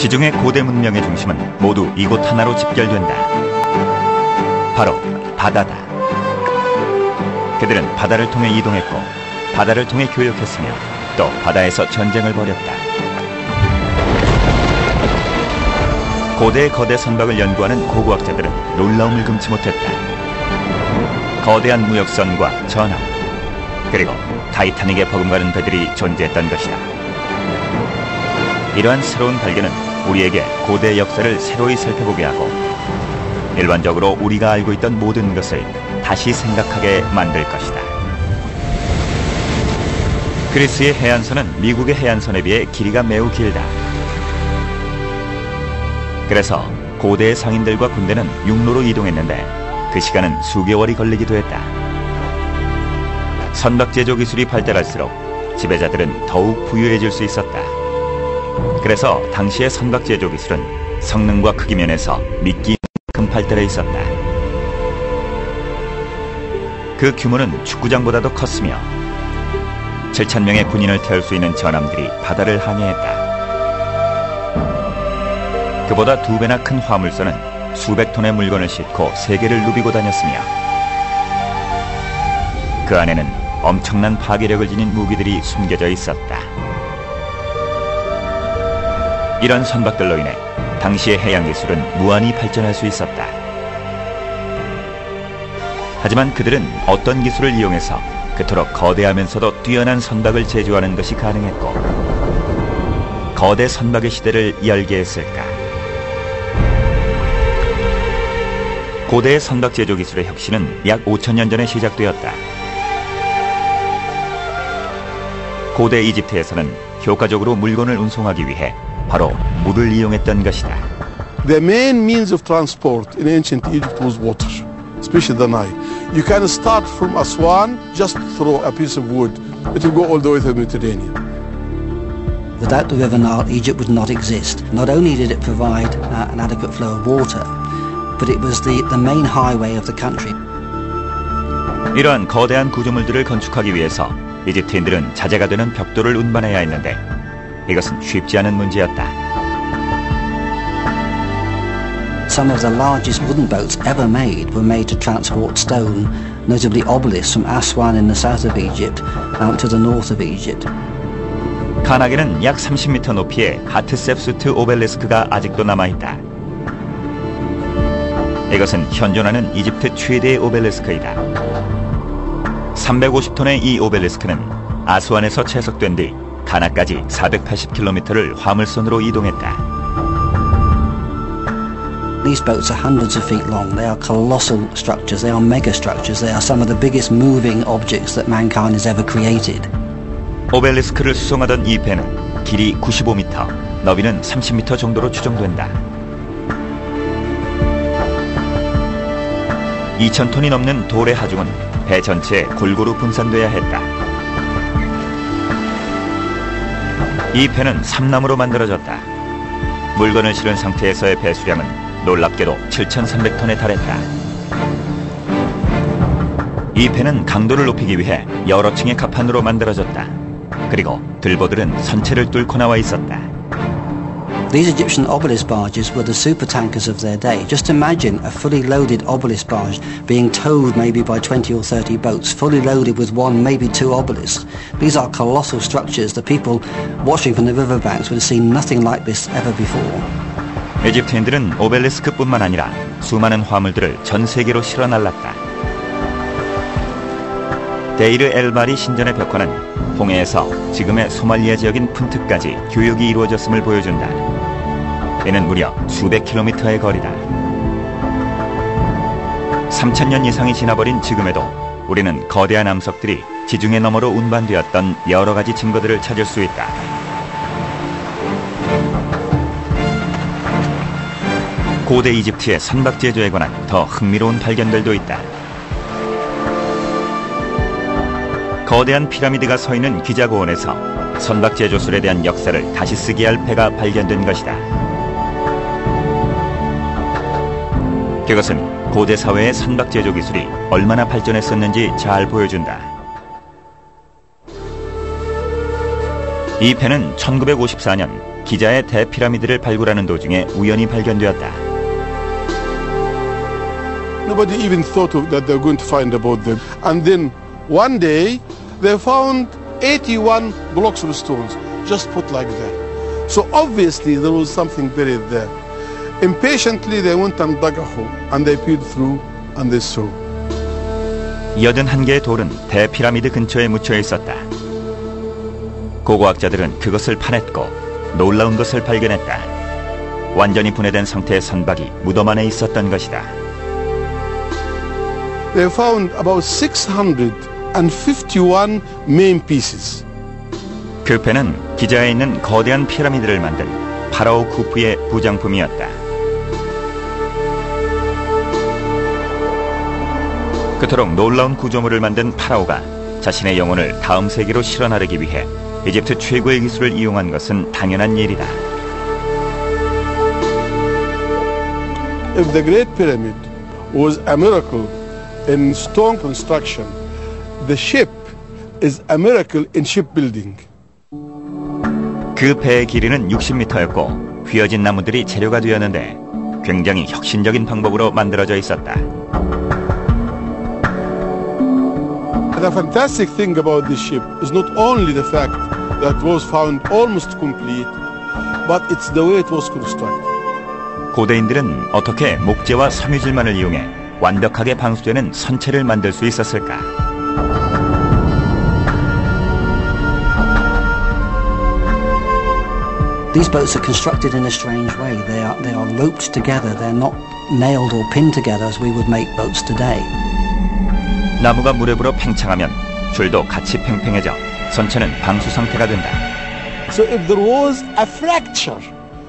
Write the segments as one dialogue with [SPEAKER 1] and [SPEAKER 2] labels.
[SPEAKER 1] 지중해 고대 문명의 중심은 모두 이곳 하나로 집결된다. 바로 바다다. 그들은 바다를 통해 이동했고 바다를 통해 교역했으며 또 바다에서 전쟁을 벌였다. 고대의 거대 선박을 연구하는 고고학자들은 놀라움을 금치 못했다. 거대한 무역선과 전함, 그리고 타이타닉에 버금가는 배들이 존재했던 것이다. 이러한 새로운 발견은 우리에게 고대 역사를 새로이 살펴보게 하고 일반적으로 우리가 알고 있던 모든 것을 다시 생각하게 만들 것이다. 그리스의 해안선은 미국의 해안선에 비해 길이가 매우 길다. 그래서 고대의 상인들과 군대는 육로로 이동했는데 그 시간은 수개월이 걸리기도 했다. 선박 제조 기술이 발달할수록 지배자들은 더욱 부유해질 수 있었다. 그래서 당시의 선박 제조 기술은 성능과 크기 면에서 미끼만큼 발달해 있었다. 그 규모는 축구장보다도 컸으며 7,000명의 군인을 태울 수 있는 전함들이 바다를 항해했다. 그보다 2배나 큰 화물선은 수백 톤의 물건을 싣고 세계를 누비고 다녔으며 그 안에는 엄청난 파괴력을 지닌 무기들이 숨겨져 있었다. 이런 선박들로 인해 당시의 해양 기술은 무한히 발전할 수 있었다. 하지만 그들은 어떤 기술을 이용해서 그토록 거대하면서도 뛰어난 선박을 제조하는 것이 가능했고 거대 선박의 시대를 열게 했을까? 고대의 선박 제조 기술의 혁신은 약 5,000년 전에 시작되었다. 고대 이집트에서는 효과적으로 물건을 운송하기 위해 바로 물을 이용했던 것이다.
[SPEAKER 2] The main means of transport in ancient Egypt was water, especially the Nile. You can start from Aswan, just throw a piece of wood. It will go all the way to the Mediterranean.
[SPEAKER 3] Without the River Nile, Egypt would not exist. Not only did it provide an adequate flow of water, but it was the main highway of the country.
[SPEAKER 1] 이러한 거대한 구조물들을 건축하기 위해서 이집트인들은 자재가 되는 벽돌을 운반해야 했는데 이것은 쉽지 않은 문제였다.
[SPEAKER 3] Some of the largest wooden boats ever made were made to transport stone, notably obelisks from Aswan in the south of Egypt out to the north of Egypt.
[SPEAKER 1] 카나게는 약 30m 높이의 하트셉수트 오벨리스크가 아직도 남아있다. 이것은 현존하는 이집트 최대의 오벨리스크이다. 350톤의 이 오벨리스크는 아스완에서 채석된 뒤 카나까지 480km를 화물선으로 이동했다.
[SPEAKER 3] These boats are hundreds of feet long. They are colossal structures. They are mega structures. They are some of the biggest moving objects that mankind has ever created.
[SPEAKER 1] 오벨리스크를 수송하던 이 배는 길이 95m, 너비는 30m 정도로 추정된다. 2,000톤이 넘는 돌의 하중은 배 전체에 골고루 분산돼야 했다. 이 배는 삼나무로 만들어졌다. 물건을 실은 상태에서의 배 수량은 놀랍게도 7,300톤에 달했다. 이 배는 강도를 높이기 위해 여러 층의 갑판으로 만들어졌다. 그리고 들보들은 선체를 뚫고 나와 있었다.
[SPEAKER 3] These Egyptian obelisk barges were the supertankers of their day. Just imagine a fully loaded obelisk barge being towed maybe by 20 or 30 boats, fully loaded with one, maybe two obelisks. These are colossal structures. The people watching from the riverbanks would have seen nothing like this ever before.
[SPEAKER 1] 이집트인들은 오벨리스크뿐만 아니라 수많은 화물들을 전 세계로 실어 날랐다. 데이르 엘바리 신전의 벽화는 홍해에서 지금의 소말리아 지역인 푼트까지 교역이 이루어졌음을 보여준다. 이는 무려 수백 킬로미터의 거리다. 3,000년 이상이 지나버린 지금에도 우리는 거대한 암석들이 지중해 너머로 운반되었던 여러 가지 증거들을 찾을 수 있다. 고대 이집트의 선박 제조에 관한 더 흥미로운 발견들도 있다. 거대한 피라미드가 서 있는 기자고원에서 선박 제조술에 대한 역사를 다시 쓰게 할 배가 발견된 것이다. 그것은 고대 사회의 선박 제조 기술이 얼마나 발전했었는지 잘 보여준다. 이 배는 1954년 기자의 대피라미드를 발굴하는 도중에 우연히 발견되었다.
[SPEAKER 2] Nobody even thought that they're going to find about them. And then one day they found 81 blocks of stones just put like that. So obviously there was something buried there. Impatiently they went and dug a hole and they peered through and they saw.
[SPEAKER 1] 81개의 돌은 대피라미드 근처에 묻혀 있었다. 고고학자들은 그것을 파냈고 놀라운 것을 발견했다. 완전히 분해된 상태의 선박이 무덤 안에 있었던 것이다.
[SPEAKER 2] They found about 651 main pieces.
[SPEAKER 1] 그 배는 기자에 있는 거대한 피라미드를 만든 파라오 쿠프의 부장품이었다. 그토록 놀라운 구조물을 만든 파라오가 자신의 영혼을 다음 세계로 실어나르기 위해 이집트 최고의 기술을 이용한 것은 당연한 일이다.
[SPEAKER 2] If the Great Pyramid was a miracle in stone construction, the ship is a miracle in shipbuilding.
[SPEAKER 1] 그 배의 길이는 60m였고 휘어진 나무들이 재료가 되었는데 굉장히 혁신적인 방법으로 만들어져 있었다.
[SPEAKER 2] The fantastic thing about this ship is not only the fact that it was found almost complete, but it's the way it was constructed.
[SPEAKER 1] 고대인들은 어떻게 목재와 섬유질만을 이용해 완벽하게 방수되는 선체를 만들 수 있었을까?
[SPEAKER 3] These boats are constructed in a strange way. They are roped together. They're not nailed or pinned together as we would make boats today.
[SPEAKER 1] 나무가 물에 불어 팽창하면 줄도 같이 팽팽해져 선체는 방수 상태가 된다.
[SPEAKER 2] So if there was a fracture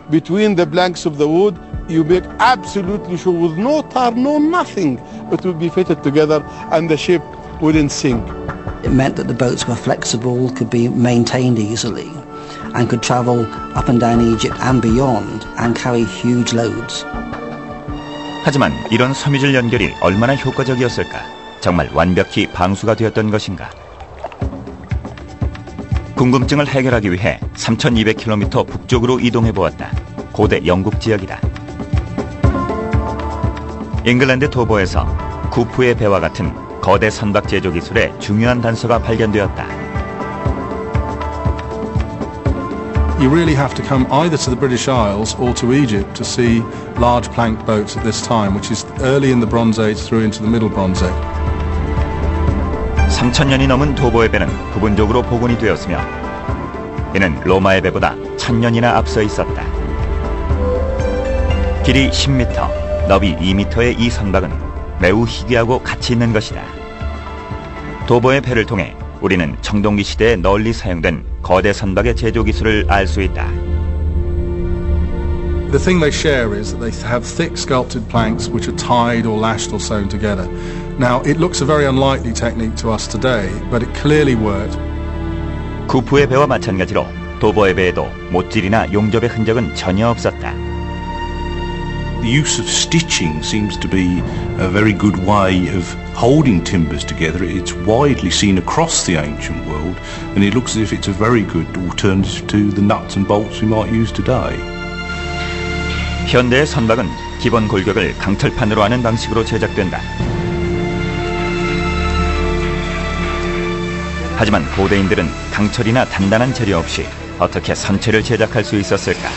[SPEAKER 2] between the planks of the wood, you make absolutely sure with no tar, no nothing, it would be fitted together and the ship wouldn't sink.
[SPEAKER 3] It meant that the boats were flexible, could be maintained easily, and could travel up and down Egypt and beyond and carry huge loads.
[SPEAKER 1] 하지만 이런 섬유질 연결이 얼마나 효과적이었을까? 정말 완벽히 방수가 되었던 것인가? 궁금증을 해결하기 위해 3,200km 북쪽으로 이동해 보았다. 고대 영국 지역이다. 잉글랜드 도보에서 쿠프의 배와 같은 거대 선박 제조 기술의 중요한 단서가 발견되었다.
[SPEAKER 4] You really have to come either to the British Isles or to Egypt to see large plank boats at this time, which is early in the Bronze Age through into the Middle Bronze Age.
[SPEAKER 1] 3,000년이 넘은 도보의 배는 부분적으로 복원이 되었으며 이는 로마의 배보다 1,000년이나 앞서 있었다. 길이 10m, 너비 2m의 이 선박은 매우 희귀하고 가치 있는 것이다. 도보의 배를 통해 우리는 청동기 시대에 널리 사용된 거대 선박의 제조 기술을 알 수 있다.
[SPEAKER 4] The thing they share is that they have thick sculpted planks which are tied or lashed or sewn together. Now, it looks a very unlikely technique to us today, but it clearly worked.
[SPEAKER 1] 쿠프의 배와 마찬가지로 도보의 배에도 못질이나 용접의 흔적은 전혀 없었다.
[SPEAKER 5] The use of stitching seems to be a very good way of holding timbers together. It's widely seen across the ancient world, and it looks as if it's a very good alternative to the nuts and bolts we might use today.
[SPEAKER 1] 현대의 선박은 기본 골격을 강철판으로 하는 방식으로 제작된다. 하지만 고대인들은 강철이나 단단한 재료 없이 어떻게 선체를 제작할 수 있었을까?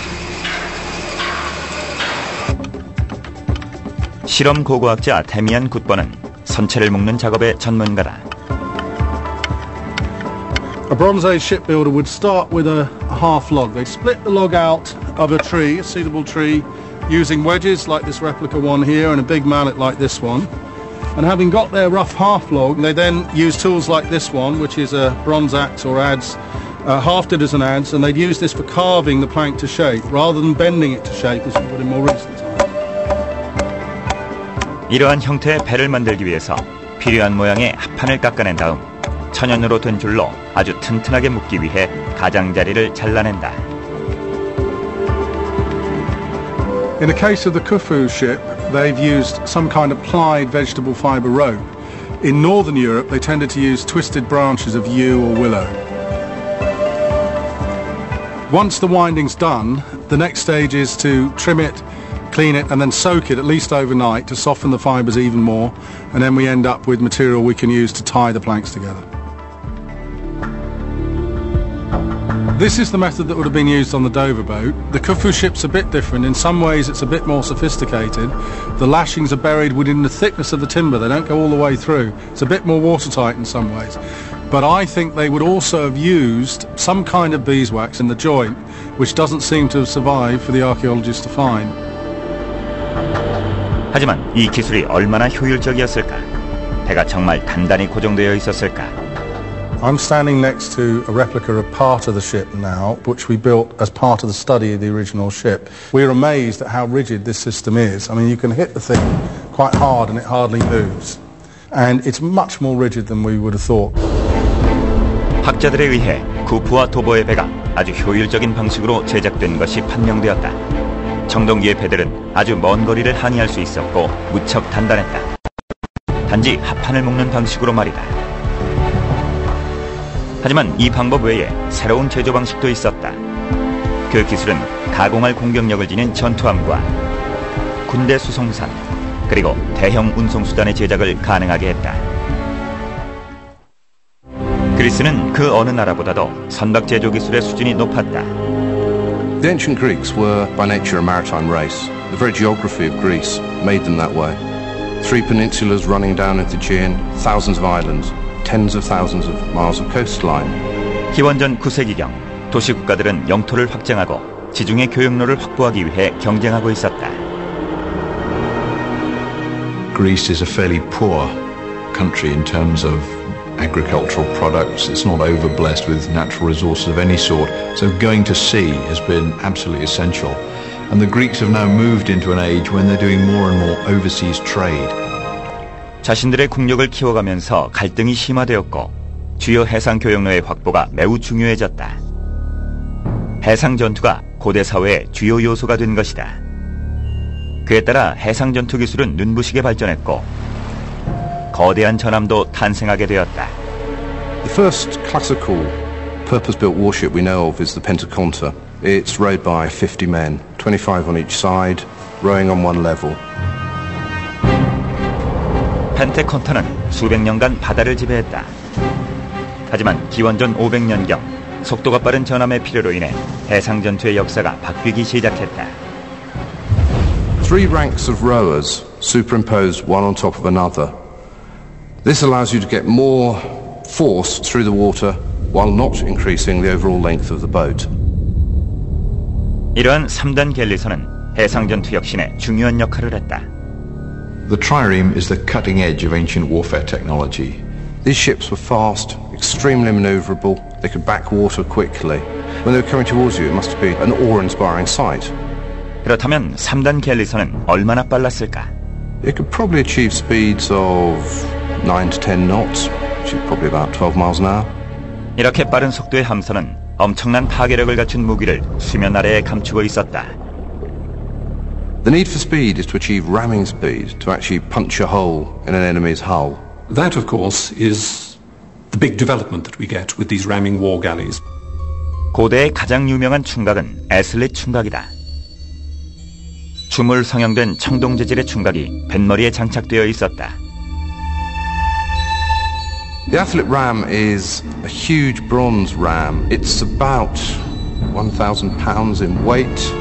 [SPEAKER 1] 실험 고고학자 데미안 굿버는 선체를 묶는 작업의 전문가다.
[SPEAKER 4] A Bronze Age shipbuilder would start with a half log. They'd split the log out of a tree, a suitable tree, using wedges like this replica one here and a big mallet like this one. And having got their rough half log, they then use tools like this one, which is a bronze axe or adze, halved it as an adze, and they'd use this for carving the plank to shape, rather than bending it to shape as you would in more recent times.
[SPEAKER 1] 이러한 형태의 배를 만들기 위해서 필요한 모양의 합판을 깎아낸 다음 천연으로 된 줄로 아주 튼튼하게 묶기 위해 가장자리를 잘라낸다.
[SPEAKER 4] In the case of the Khufu ship, they've used some kind of plied vegetable fibre rope. In northern Europe, they tended to use twisted branches of yew or willow. Once the winding's done, the next stage is to trim it, clean it, and then soak it at least overnight to soften the fibres even more, and then we end up with material we can use to tie the planks together. This is the method that would have been used on the Dover boat. The Khufu ship's a bit different. In some ways it's a bit more sophisticated. The lashings are buried within the thickness of the timber. They don't go all the way through. It's a bit more watertight in some ways. But I think they would also have used some kind of beeswax in the joint, which doesn't seem to have survived for the archaeologists to find.
[SPEAKER 1] 하지만 이 기술이 얼마나 효율적이었을까? 배가 정말 단단히 고정되어 있었을까?
[SPEAKER 4] I'm standing next to a replica of part of the ship now, which we built as part of the study of the original ship. We're amazed at how rigid this system is. I mean, you can hit the thing quite hard and it hardly moves. And it's much more rigid than we would have thought.
[SPEAKER 1] 학자들에 의해 쿠프와 도보의 배가 아주 효율적인 방식으로 제작된 것이 판명되었다. 청동기의 배들은 아주 먼 거리를 항해할 수 있었고 무척 단단했다. 단지 합판을 묶는 방식으로 말이다. 하지만 이 방법 외에 새로운 제조 방식도 있었다. 그 기술은 가공할 공격력을 지닌 전투함과 군대 수송선, 그리고 대형 운송수단의 제작을 가능하게 했다. 그리스는 그 어느 나라보다도 선박 제조 기술의 수준이 높았다.
[SPEAKER 6] The ancient Greeks were by nature a maritime race. The very geography of Greece made them that way. 3 peninsulas running down into the Aegean, thousands of islands. Tens of thousands of miles of coastline.
[SPEAKER 1] 기원전 9세기경 도시 국가들은 영토를 확장하고 지중해 교역로를 확보하기 위해 경쟁하고 있었다.
[SPEAKER 7] Greece is a fairly poor country in terms of agricultural products. It's not overblessed with natural resources of any sort. So going to sea has been absolutely essential. And the Greeks have now moved into an age when they're doing more and more overseas trade.
[SPEAKER 1] 자신들의 국력을 키워가면서 갈등이 심화되었고 주요 해상 교역로의 확보가 매우 중요해졌다. 해상 전투가 고대 사회의 주요 요소가 된 것이다. 그에 따라 해상 전투 기술은 눈부시게 발전했고 거대한 전함도 탄생하게 되었다.
[SPEAKER 6] The first classical purpose-built warship we know of is the Pentaconta. It's rowed by 50 men, 25 on each side, rowing on one level.
[SPEAKER 1] 펜테컨타는 수백 년간 바다를 지배했다. 하지만 기원전 500년경 속도가 빠른 전함의 필요로 인해 해상 전투의 역사가 바뀌기 시작했다.
[SPEAKER 6] 3 ranks of rowers superimposed one on top of another. This allows you to get more force through the water while not increasing the overall length of the boat.
[SPEAKER 1] 이러한 3단 갤리선은 해상 전투 혁신에 중요한 역할을 했다.
[SPEAKER 7] The trireme is the cutting edge of ancient warfare technology.
[SPEAKER 6] These ships were fast, extremely maneuverable. They could back water quickly. When they were coming towards you, it must be an awe-inspiring sight.
[SPEAKER 1] 그렇다면 3단 갤리선은 얼마나 빨랐을까?
[SPEAKER 6] It could probably achieve speeds of 9 to 10 knots, which is probably about 12 miles an hour.
[SPEAKER 1] 이렇게 빠른 속도의 함선은 엄청난 파괴력을 갖춘 무기를 수면 아래에 감추고 있었다.
[SPEAKER 6] The need for speed is to achieve ramming speed, to actually punch a hole in an enemy's hull.
[SPEAKER 8] That, of course, is the big development that we get with these ramming war galleys.
[SPEAKER 1] 고대의 가장 유명한 충각은 에슬릿 충각이다. 주물 성형된 청동 재질의 충각이 뱃머리에 장착되어 있었다.
[SPEAKER 6] The Athlet ram is a huge bronze ram. It's about 1,000 pounds in weight.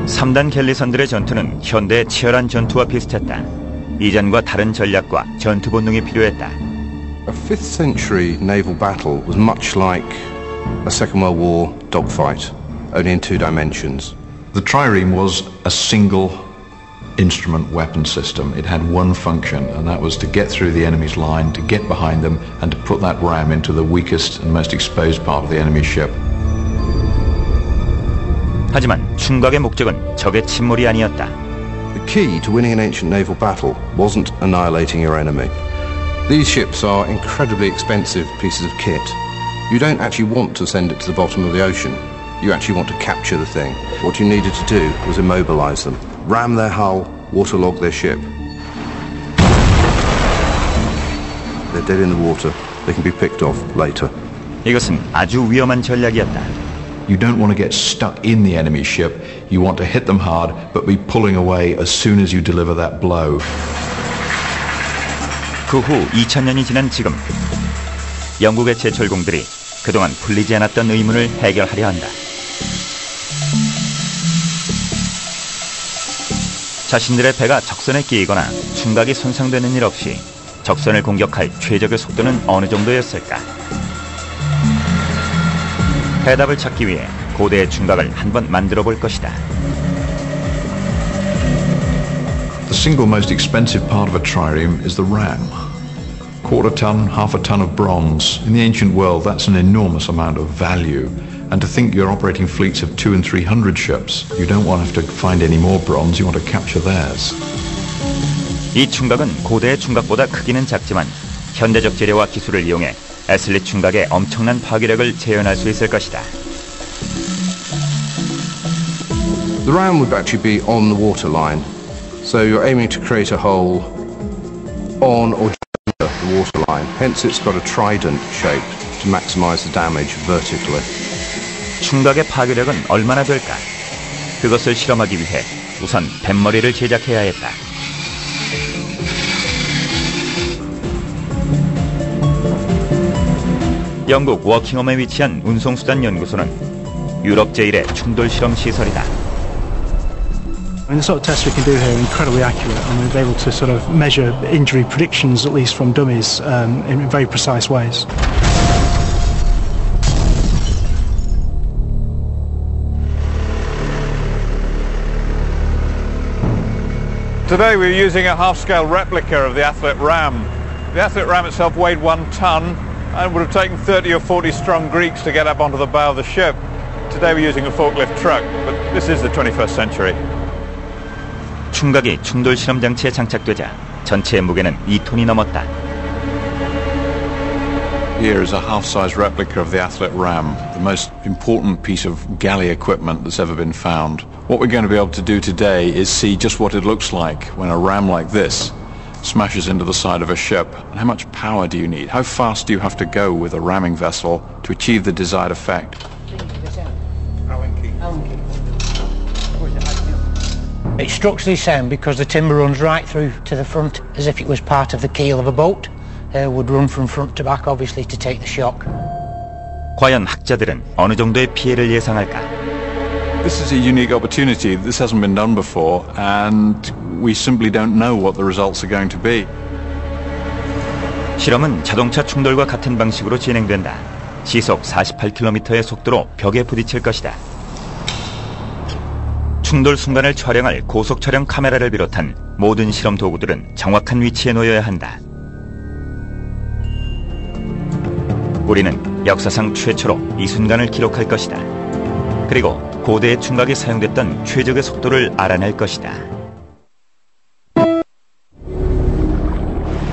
[SPEAKER 1] 3단 갤리선들의 전투는 현대의 치열한 전투와 비슷했다. 이전과 다른 전략과 전투 본능이 필요했다.
[SPEAKER 6] A 5th century naval battle was much like a Second World War dogfight, only in 2 dimensions.
[SPEAKER 7] The trireme was a single instrument weapon system. It had one function, and that was to get through the enemy's line, to get behind them, and to put that ram into the weakest and most exposed part of the enemy ship.
[SPEAKER 1] 하지만 충각의 목적은 적의 침몰이 아니었다.
[SPEAKER 6] The key to winning an ancient naval battle wasn't annihilating your enemy. These ships are incredibly expensive pieces of kit. You don't actually want to send it to the bottom of the ocean. You actually want to capture the thing. What you needed to do was immobilize them, ram their hull, waterlog their ship. They're dead in the water. They can be picked off later.
[SPEAKER 1] 이것은 아주 위험한 전략이었다.
[SPEAKER 7] You don't want to get stuck in the enemy ship. You want to hit them hard, but be pulling away as soon as you deliver that blow.
[SPEAKER 1] 그 후 2000년이 지난 지금 영국의 제철공들이 그동안 풀리지 않았던 의문을 해결하려 한다. 자신들의 배가 적선에 끼이거나 충각이 손상되는 일 없이 적선을 공격할 최적의 속도는 어느 정도였을까? 해답을 찾기 위해 고대의 충각을 한번 만들어 볼 것이다.
[SPEAKER 7] The single most expensive part of a trireme is the ram. Quarter ton, half a ton of bronze. In the ancient world, that's an enormous amount of value. And to think you're operating fleets of 200 and 300 ships, you don't want to have to find any more bronze, you want to capture theirs.
[SPEAKER 1] 이 충각은 고대의 충각보다 크기는 작지만 현대적 재료와 기술을 이용해 애슬릿 충각의 엄청난 파괴력을 재현할 수 있을 것이다.
[SPEAKER 6] The ram would actually be on the waterline, so you're aiming to create a hole on or under the waterline. Hence it's got a trident shape to maximise the damage vertically.
[SPEAKER 1] 충각의 파괴력은 얼마나 될까? 그것을 실험하기 위해 우선 뱃머리를 제작해야 했다. 영국 워킹엄에 위치한 운송수단 연구소는 유럽 제1의 충돌 실험 시설이다.
[SPEAKER 9] The sort of tests we can do here are incredibly accurate, and we're able to sort of measure injury predictions, at least from dummies, in very precise ways.
[SPEAKER 10] Today we're using a half-scale replica of the Athlet Ram. The Athlet Ram itself weighed 1 ton and would have taken 30 or 40 strong Greeks to get up onto the bow of the ship. Today we're using a forklift truck, but this is the 21st century.
[SPEAKER 1] 충각이 충돌 실험 장치에 장착되자 전체의 무게는 2톤이 넘었다.
[SPEAKER 7] Here is a half-size replica of the Athlet Ram, the most important piece of galley equipment that's ever been found. What we're going to be able to do today is see just what it looks like when a ram like this smashes into the side of a ship. And how much power do you need? How fast do you have to go with a ramming vessel to achieve the desired effect?
[SPEAKER 11] It's structurally sound because the timber runs right through to the front as if it was part of the keel of a boat. Would run from front to back, obviously, to take the shock.
[SPEAKER 1] 과연 학자들은 어느 정도의 피해를 예상할까?
[SPEAKER 7] This is a unique opportunity. This hasn't been done before, and we simply don't know what the results are going to be.
[SPEAKER 1] 실험은 자동차 충돌과 같은 방식으로 진행된다. 시속 48km의 속도로 벽에 부딪힐 것이다. 충돌 순간을 촬영할 고속 촬영 카메라를 비롯한 모든 실험 도구들은 정확한 위치에 놓여야 한다. 우리는 역사상 최초로 이 순간을 기록할 것이다. 그리고 고대의 충각이 사용됐던 최적의 속도를 알아낼 것이다.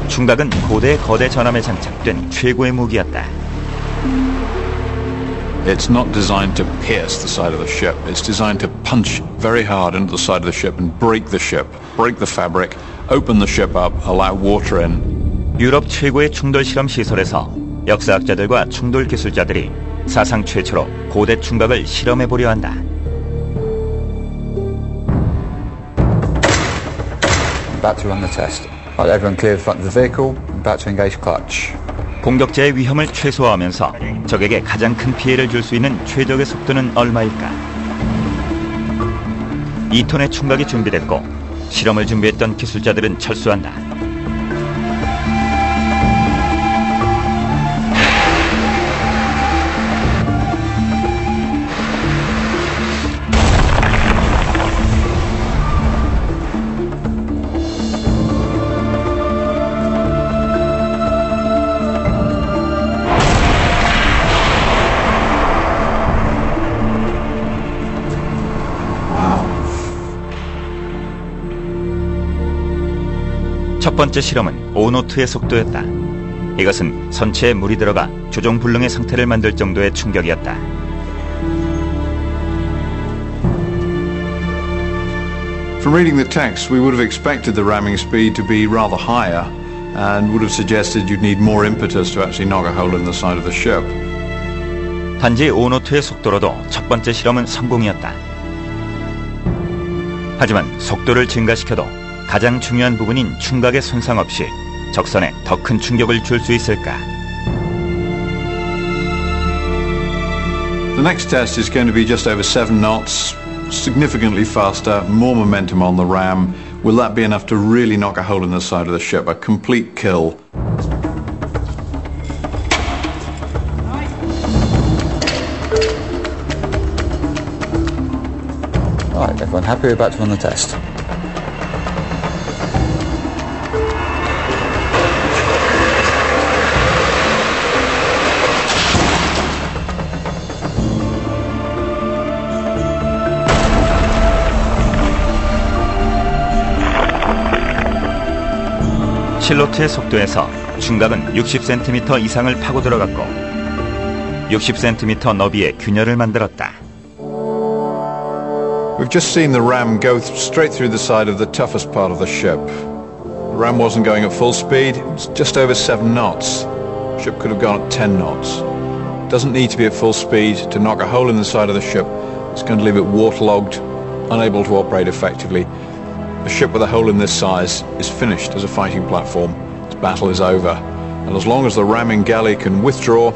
[SPEAKER 1] 충각은 고대의 거대 전함에 장착된 최고의 무기였다.
[SPEAKER 7] It's not designed to pierce the side of the ship. It's designed to punch very hard into the side of the ship and break the ship, break the fabric, open the ship up, allow water in.
[SPEAKER 1] 유럽 최고의 충돌 실험 시설에서 역사학자들과 충돌 기술자들이 사상 최초로 고대 충각을 실험해 보려 한다.
[SPEAKER 12] About to run the test. Right, everyone clear the front of the vehicle. About to engage clutch.
[SPEAKER 1] 공격자의 위험을 최소화하면서 적에게 가장 큰 피해를 줄 수 있는 최적의 속도는 얼마일까? 2톤의 충각이 준비됐고 실험을 준비했던 기술자들은 철수한다. 첫 번째 실험은 5노트의 속도였다. 이것은 선체에 물이 들어가 조종불능의 상태를 만들 정도의 충격이었다.
[SPEAKER 7] From reading the text, we would have expected the ramming speed to be rather higher and would have suggested you'd need more impetus to actually knock a hole in the side of the ship.
[SPEAKER 1] 단지 5노트의 속도로도 첫 번째 실험은 성공이었다. 하지만 속도를 증가시켜도 가장 중요한 부분인 충각의 손상 없이 적선에 더 큰 충격을 줄 수 있을까?
[SPEAKER 7] The next test is going to be just over 7 knots, significantly faster, more momentum on the ram. Will that be enough to really knock a hole in the side of the ship? A complete kill.
[SPEAKER 12] Right, everyone happy? We're about to run the test.
[SPEAKER 1] 실로트의 속도에서 충각은 60cm 이상을 파고 들어갔고 60cm 너비의 균열을 만들었다.
[SPEAKER 7] We've just seen the ram go straight through the side of the toughest part of the ship. The ram wasn't going at full speed, it was just over 7 knots. The ship could have gone at 10 knots. It doesn't need to be at full speed to knock a hole in the side of the ship. It's going to leave it waterlogged, unable to operate effectively. A ship with a hole in this size is finished as a fighting platform. Its battle is over. And as long as the ramming galley can withdraw,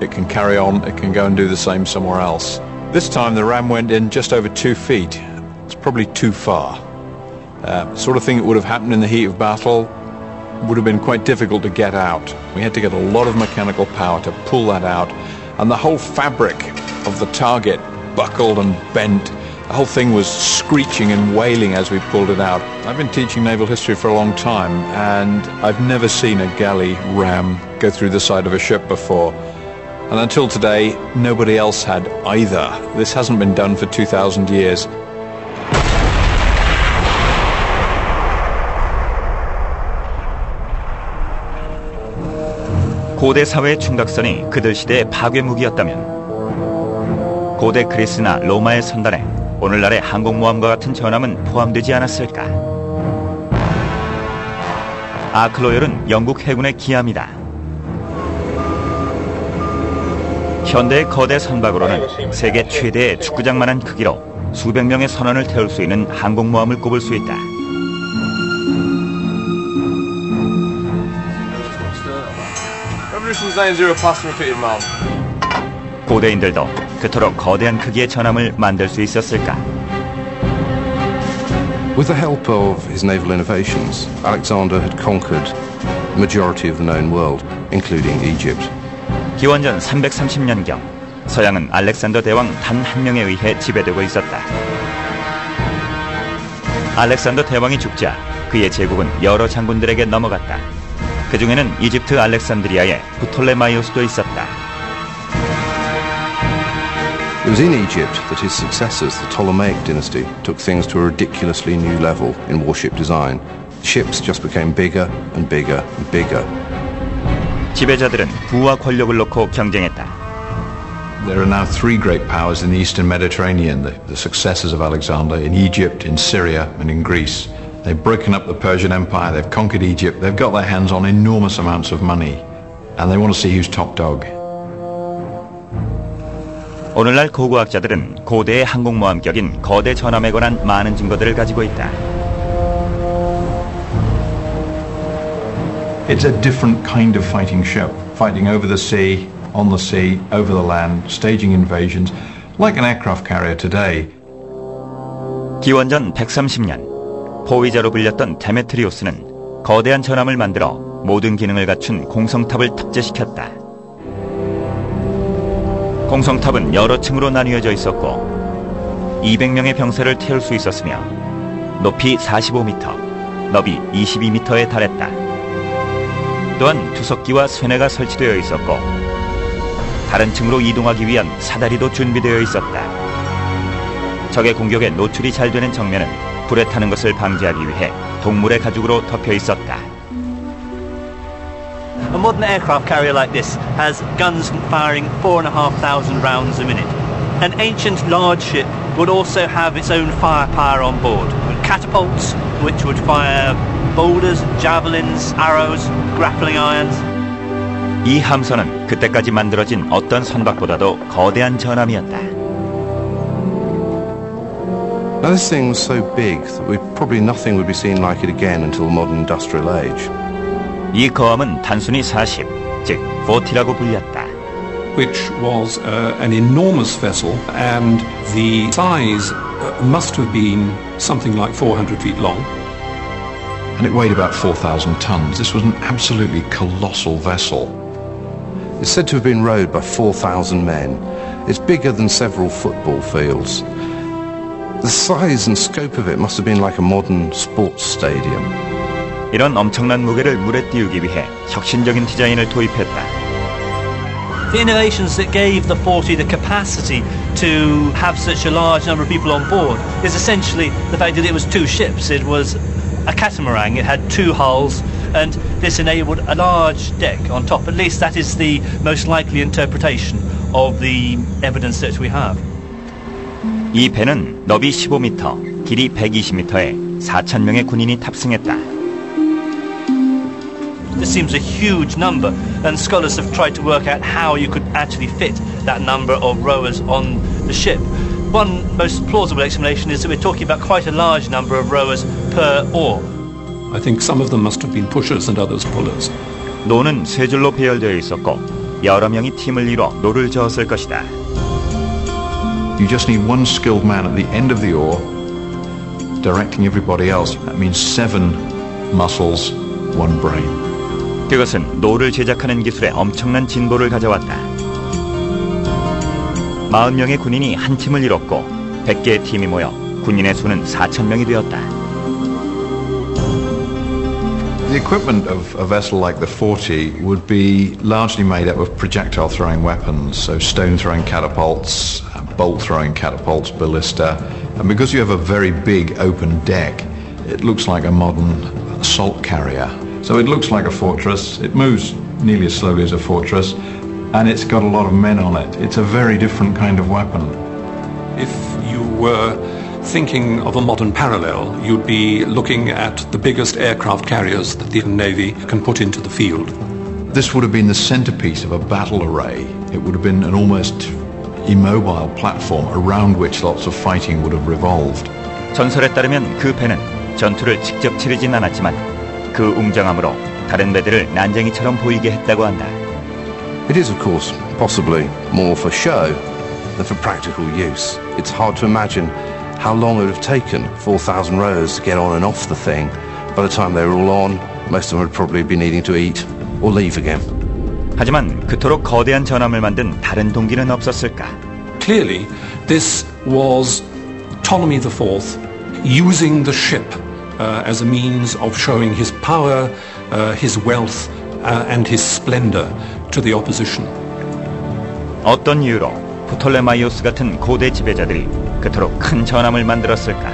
[SPEAKER 7] it can carry on, it can go and do the same somewhere else. This time the ram went in just over 2 feet. It's probably too far. The sort of thing that would have happened in the heat of battle would have been quite difficult to get out. We had to get a lot of mechanical power to pull that out. And the whole fabric of the target buckled and bent. The whole thing was screeching and wailing as we pulled it out. I've been teaching naval history for a long time, and I've never seen a galley ram go through the side of a ship before. And until today, nobody else had either. This hasn't been done for 2,000 years.
[SPEAKER 1] 고대 사회의 충각선이 그들 시대의 파괴 무기였다면 고대 그리스나 로마의 선단에 오늘날의 항공모함과 같은 전함은 포함되지 않았을까? 아크로열은 영국 해군의 기함이다. 현대의 거대 선박으로는 세계 최대의 축구장만한 크기로 수백 명의 선원을 태울 수 있는 항공모함을 꼽을 수 있다. 고대인들도 그토록 거대한 크기의 전함을 만들 수 있었을까?
[SPEAKER 6] With the help of his naval innovations, Alexander had conquered the majority of the known world, including Egypt.
[SPEAKER 1] 기원전 330년경 서양은 알렉산더 대왕 단 한 명에 의해 지배되고 있었다. 알렉산더 대왕이 죽자 그의 제국은 여러 장군들에게 넘어갔다. 그 중에는 이집트 알렉산드리아의 부톨레마이오스도 있었다.
[SPEAKER 6] It was in Egypt that his successors, the Ptolemaic dynasty, took things to a ridiculously new level in warship design. Ships just became bigger and bigger and bigger.
[SPEAKER 1] 지배자들은 부와 권력을 놓고 경쟁했다.
[SPEAKER 7] There are now 3 great powers in the Eastern Mediterranean, the successors of Alexander, in Egypt, in Syria, and in Greece. They've broken up the Persian Empire, they've conquered Egypt, they've got their hands on enormous amounts of money, and they want to see who's top dog.
[SPEAKER 1] 오늘날 고고학자들은 고대의 항공모함격인 거대 전함에 관한 많은 증거들을 가지고 있다.
[SPEAKER 7] It's a different kind of fighting ship, fighting over the sea, on the sea, over the land, staging invasions, like an aircraft carrier today.
[SPEAKER 1] 기원전 130년 포위자로 불렸던 데메트리오스는 거대한 전함을 만들어 모든 기능을 갖춘 공성탑을 탑재시켰다. 공성탑은 여러 층으로 나뉘어져 있었고 200명의 병사를 태울 수 있었으며 높이 45m, 너비 22m에 달했다. 또한 투석기와 쇠뇌가 설치되어 있었고 다른 층으로 이동하기 위한 사다리도 준비되어 있었다. 적의 공격에 노출이 잘 되는 정면은 불에 타는 것을 방지하기 위해 동물의 가죽으로 덮여 있었다.
[SPEAKER 13] A modern aircraft carrier like this has guns firing 4,500 rounds a minute. An ancient large ship would also have its own firepower on board, with catapults which would fire boulders, javelins, arrows, grappling irons.
[SPEAKER 1] 이 함선은 그때까지 만들어진 어떤 선박보다도 거대한 전함이었다.
[SPEAKER 6] Now this thing was so big that probably nothing would be seen like it again until the modern industrial age.
[SPEAKER 1] 이 거함은 단순히 40, 즉 40라고 불렸다.
[SPEAKER 8] Which was an enormous vessel, and the size must have been something like 400 feet long.
[SPEAKER 7] And it weighed about 4,000 tons. This was an absolutely colossal vessel.
[SPEAKER 6] It's said to have been rowed by 4,000 men. It's bigger than several football fields. The size and scope of it must have been like a modern sports stadium.
[SPEAKER 1] 이런 엄청난 무게를 물에 띄우기 위해 혁신적인 디자인을 도입했다.
[SPEAKER 13] The innovations that gave the 40 the capacity to have such a large number of people on board is essentially the fact that it was two ships. It was a catamaran, it had two hulls, and this enabled a large deck on top. At least that is the most likely interpretation of the evidence that we have.
[SPEAKER 1] 이 배는 너비 15m, 길이 120m에 4,000명의 군인이 탑승했다.
[SPEAKER 13] This seems a huge number, and scholars have tried to work out how you could actually fit that number of rowers on the ship. One most plausible explanation is that we're talking about quite a large number of rowers per oar.
[SPEAKER 8] I think some of them must have been pushers and others pullers.
[SPEAKER 1] 노는 세 줄로 배열되어 있었고 여러 명이 팀을 이뤄 노를 저었을 것이다.
[SPEAKER 7] You just need one skilled man at the end of the oar, directing everybody else. That means 7 muscles, 1 brain.
[SPEAKER 1] 그것은 노를 제작하는 기술에 엄청난 진보를 가져왔다. 40명의 군인이 한 팀을 이뤘고 100개의 팀이 모여 군인의 수는 4,000명이 되었다.
[SPEAKER 7] The equipment of a vessel like the 40 would be largely made up of projectile throwing weapons, so stone throwing catapults, bolt throwing catapults, ballista, and because you have a very big open deck, it looks like a modern assault carrier. So it looks like a fortress, it moves nearly as slowly as a fortress, and it's got a lot of men on it. It's a very different kind of weapon.
[SPEAKER 8] If you were thinking of a modern parallel, you'd be looking at the biggest aircraft carriers that the Navy can put into the field.
[SPEAKER 7] This would have been the centerpiece of a battle array. It would have been an almost immobile platform around which lots of fighting would have revolved.
[SPEAKER 1] 전설에 따르면 그 배는 전투를 직접 치르진 않았지만 그 웅장함으로 다른 배들을 난쟁이처럼 보이게 했다고 한다.
[SPEAKER 6] It is, of course, possibly more for show than for practical use. It's hard to imagine how long it would have taken 4,000 rowers to get on and off the thing. By the time they were all on, most of them would probably be needing to eat or leave again.
[SPEAKER 1] 하지만 그토록 거대한 전함을 만든 다른 동기는 없었을까?
[SPEAKER 8] Clearly, this was Ptolemy IV using the ship as a means of showing his power, his wealth, and his splendor to the opposition.
[SPEAKER 1] 어떤 이유로 프톨레마이오스 같은 고대 지배자들이 그토록 큰 전함을 만들었을까?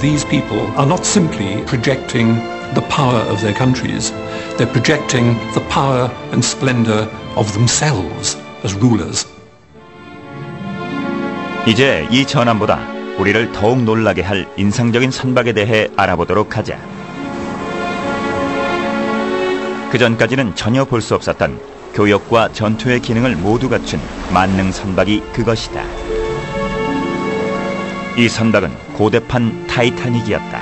[SPEAKER 8] These people are not simply projecting the power of their countries, they're projecting the power and splendor of themselves as rulers.
[SPEAKER 1] 이제 이 전함보다 우리를 더욱 놀라게 할 인상적인 선박에 대해 알아보도록 하자. 그전까지는 전혀 볼 수 없었던 교역과 전투의 기능을 모두 갖춘 만능 선박이 그것이다. 이 선박은 고대판 타이타닉이었다.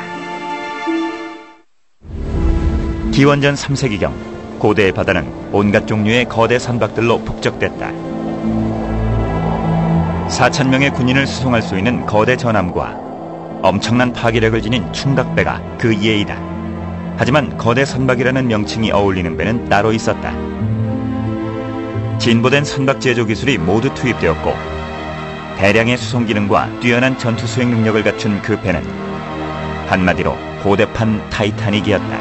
[SPEAKER 1] 기원전 3세기경 고대의 바다는 온갖 종류의 거대 선박들로 북적댔다. 4,000명의 군인을 수송할 수 있는 거대 전함과 엄청난 파괴력을 지닌 충격배가 그 예이다. 하지만 거대 선박이라는 명칭이 어울리는 배는 따로 있었다. 진보된 선박 제조 기술이 모두 투입되었고 대량의 수송 기능과 뛰어난 전투 수행 능력을 갖춘 그 배는 한마디로 고대판 타이타닉이었다.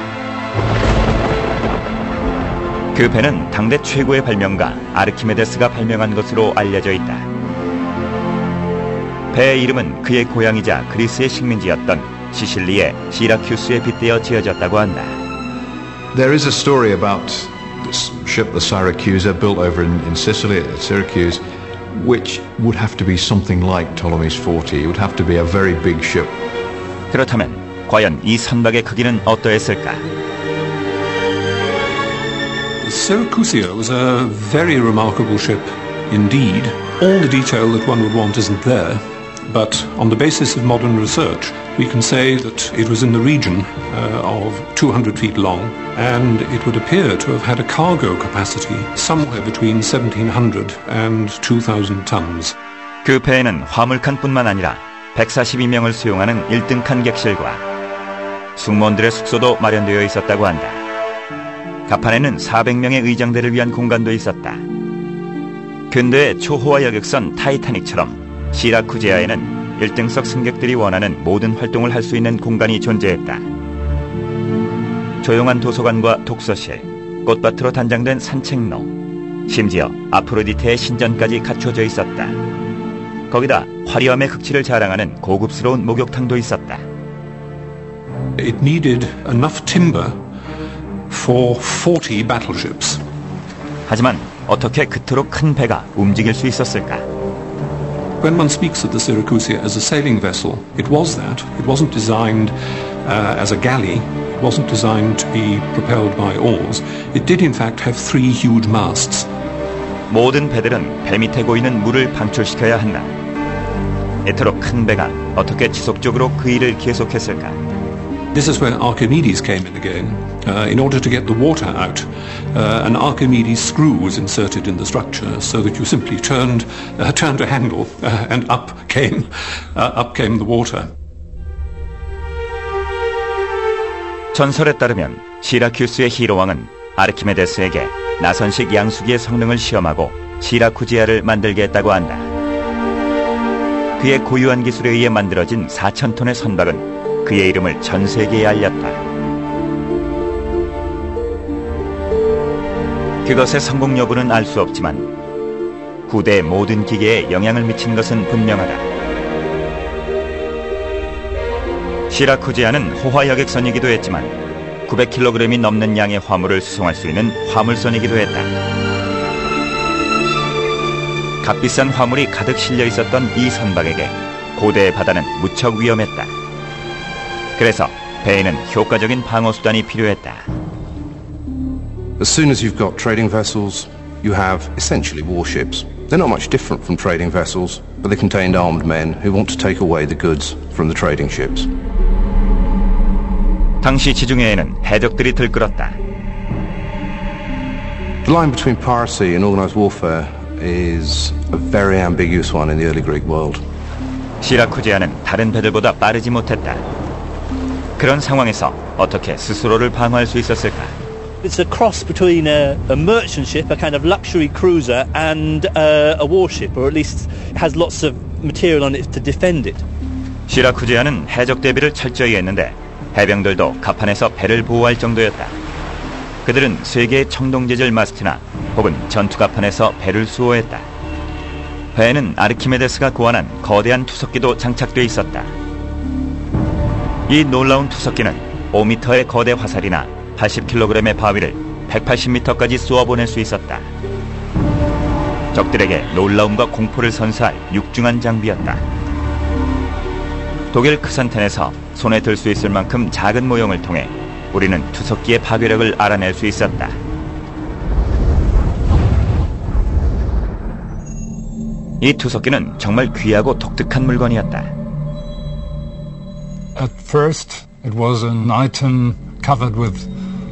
[SPEAKER 1] 그 배는 당대 최고의 발명가 아르키메데스가 발명한 것으로 알려져 있다. 배의 이름은 그의 고향이자 그리스의 식민지였던 시실리의 시라큐스에 빗대어 지어졌다고 한다.
[SPEAKER 7] There is a story about this ship, the Syracusa, built over in Sicily at Syracuse, which would have to be something like Ptolemy's 40. It would have to be a very big ship.
[SPEAKER 1] 그렇다면 과연 이 선박의 크기는 어떠했을까?
[SPEAKER 8] The Syracusia was a very remarkable ship indeed. All the detail that one would want isn't there, but on the basis of modern research, we can say that it was in the region of 200 feet long, and it would appear to have had a cargo capacity somewhere between 1,700 and 2,000 tons.
[SPEAKER 1] 그 배에는 화물칸뿐만 아니라 142명을 수용하는 1등칸 객실과 승무원들의 숙소도 마련되어 있었다고 한다. 갑판에는 400명의 의장대를 위한 공간도 있었다. 근대의 초호화 여객선 타이타닉처럼 시라쿠제아에는 1등석 승객들이 원하는 모든 활동을 할 수 있는 공간이 존재했다. 조용한 도서관과 독서실, 꽃밭으로 단장된 산책로, 심지어 아프로디테의 신전까지 갖춰져 있었다. 거기다 화려함의 극치를 자랑하는 고급스러운 목욕탕도 있었다.
[SPEAKER 8] It needed enough timber for 40 battleships.
[SPEAKER 1] 하지만 어떻게 그토록 큰 배가 움직일 수 있었을까?
[SPEAKER 8] When one speaks of the Syracusia as a sailing vessel, it was that. It wasn't designed as a galley. It wasn't designed to be propelled by oars. It did in fact have 3 huge masts.
[SPEAKER 1] 모든 배들은 배 밑에 고이는 물을 방출시켜야 한다. 이토록 큰 배가 어떻게 지속적으로 그 일을 계속했을까?
[SPEAKER 8] This is where Archimedes came in again. In order to get the water out, an Archimedes screw was inserted in the structure so that you simply turned a handle and up came the water.
[SPEAKER 1] 전설에 따르면 시라큐스의 히로왕은 아르키메데스에게 나선식 양수기의 성능을 시험하고 시라쿠지아를 만들게 했다고 한다. 그의 고유한 기술에 의해 만들어진 4,000톤의 선박은 그의 이름을 전 세계에 알렸다. 그것의 성공 여부는 알 수 없지만 후대의 모든 기계에 영향을 미친 것은 분명하다. 시라쿠지아는 호화 여객선이기도 했지만 900kg이 넘는 양의 화물을 수송할 수 있는 화물선이기도 했다. 값비싼 화물이 가득 실려 있었던 이 선박에게 고대의 바다는 무척 위험했다. 그래서 배에는 효과적인 방어 수단이 필요했다.
[SPEAKER 6] As soon as you've got trading vessels, you have essentially warships. They're not much different from trading vessels, but they contained armed men who want to take away the goods from the trading ships.
[SPEAKER 1] 당시 지중해에는 해적들이 들끓었다.
[SPEAKER 6] The line between piracy and organized warfare is a very ambiguous one in the early Greek world.
[SPEAKER 1] 시라쿠지아는 다른 배들보다 빠르지 못했다. 그런 상황에서 어떻게 스스로를 방어할 수 있었을까?
[SPEAKER 13] It's a cross between a merchant ship, a kind of luxury cruiser, and a warship, or at least has lots of material on it to defend it.
[SPEAKER 1] 시라쿠지아는 해적 대비를 철저히 했는데 해병들도 갑판에서 배를 보호할 정도였다. 그들은 세계의 청동제절 마스트나 혹은 전투갑판에서 배를 수호했다. 배에는 아르키메데스가 고안한 거대한 투석기도 장착돼 있었다. 이 놀라운 투석기는 5m의 거대 화살이나 80kg의 바위를 180m까지 쏘아보낼 수 있었다. 적들에게 놀라움과 공포를 선사할 육중한 장비였다. 독일 크산텐에서 손에 들 수 있을 만큼 작은 모형을 통해 우리는 투석기의 파괴력을 알아낼 수 있었다. 이 투석기는 정말 귀하고 독특한 물건이었다.
[SPEAKER 14] At first, it was an item covered with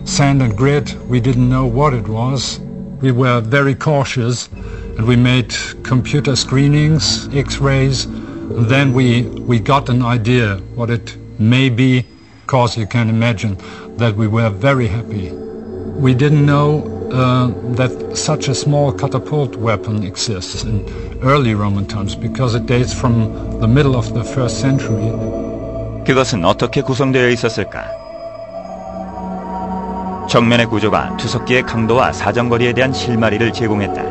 [SPEAKER 14] sand and grit. We didn't know what it was. We were very cautious, and we made computer screenings, X-rays, and then we got an idea what it may be. Of course, you can imagine that we were very happy. We didn't know that such a small catapult weapon exists in early Roman times because it dates from the middle of the 1st century.
[SPEAKER 1] 그것은 어떻게 구성되어 있었을까? 정면의 구조가 투석기의 강도와 사정거리에 대한 실마리를 제공했다.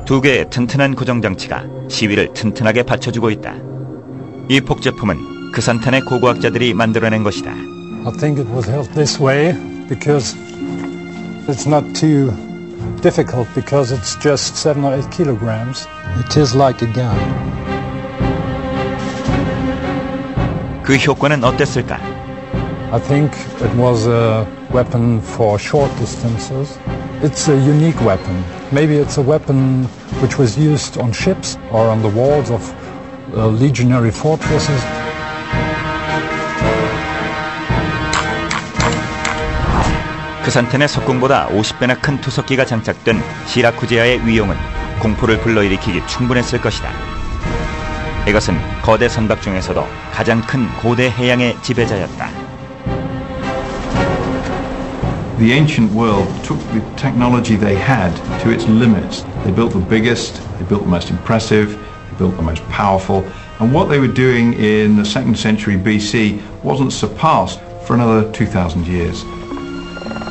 [SPEAKER 1] 2개의 튼튼한 고정장치가 시위를 튼튼하게 받쳐주고 있다. 이 복제품은 크산텐의 고고학자들이 만들어낸 것이다.
[SPEAKER 14] I think it was held this way because it's not too difficult because it's just 7 or 8 kilograms. It is like a gun.
[SPEAKER 1] 그 효과는 어땠을까?
[SPEAKER 14] I think it was weapon for short distances. It's a unique weapon. Maybe it's a weapon which was used on ships or on the walls of legionary fortresses.
[SPEAKER 1] 크산텐의 석궁보다 50배나 큰 투석기가 장착된 시라쿠지아의 위용은 공포를 불러일으키기 충분했을 것이다. 이것은 거대 선박 중에서도 가장 큰 고대 해양의 지배자였다.
[SPEAKER 7] The ancient world took the technology they had to its limits. They built the biggest, they built the most impressive, they built the most powerful, and what they were doing in the 2nd century BC wasn't surpassed for another 2,000 years.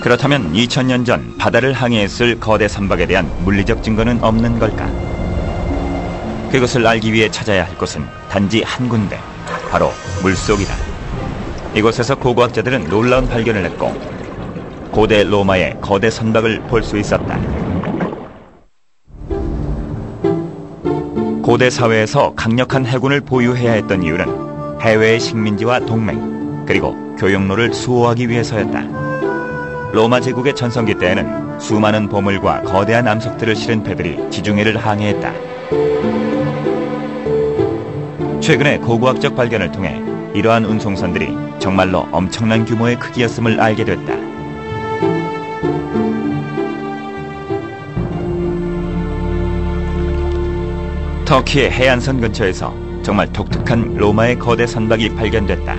[SPEAKER 1] 그렇다면 2000년 전 바다를 항해했을 거대 선박에 대한 물리적 증거는 없는 걸까? 그것을 알기 위해 찾아야 할 곳은 단지 한 군데, 바로 물속이다. 이곳에서 고고학자들은 놀라운 발견을 했고 고대 로마의 거대 선박을 볼 수 있었다. 고대 사회에서 강력한 해군을 보유해야 했던 이유는 해외의 식민지와 동맹, 그리고 교역로를 수호하기 위해서였다. 로마 제국의 전성기 때에는 수많은 보물과 거대한 암석들을 실은 배들이 지중해를 항해했다. 최근에 고고학적 발견을 통해 이러한 운송선들이 정말로 엄청난 규모의 크기였음을 알게 됐다. 터키의 해안선 근처에서 정말 독특한 로마의 거대 선박이 발견됐다.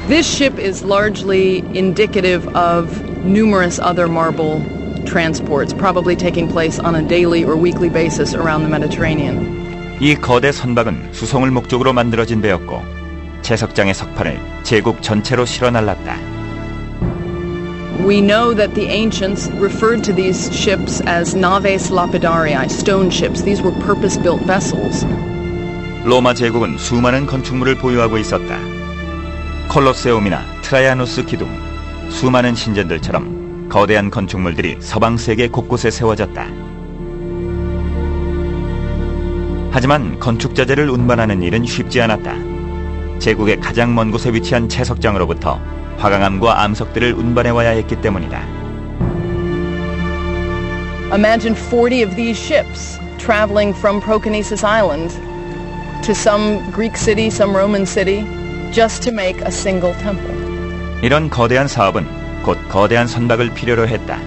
[SPEAKER 15] This ship is largely indicative of numerous other marble transports, probably taking place on a daily or weekly basis around the Mediterranean.
[SPEAKER 1] 이 거대 선박은 수송을 목적으로 만들어진 배였고 채석장의 석판을 제국 전체로 실어 날랐다.
[SPEAKER 15] We know that the ancients referred to these ships as naves lapidarii, stone ships. These were purpose-built vessels.
[SPEAKER 1] 로마 제국은 수많은 건축물을 보유하고 있었다. 콜로세움이나 트라이아누스 기둥, 수많은 신전들처럼 거대한 건축물들이 서방 세계 곳곳에 세워졌다. 하지만 건축 자재를 운반하는 일은 쉽지 않았다. 제국의 가장 먼 곳에 위치한 채석장으로부터 화강암과 암석들을 운반해와야 했기 때문이다.
[SPEAKER 15] Imagine 40 of these ships traveling from Proconnesus Island to some Greek city, some Roman city, just to make a single temple.
[SPEAKER 1] 이런 거대한 사업은 곧 거대한 선박을 필요로 했다.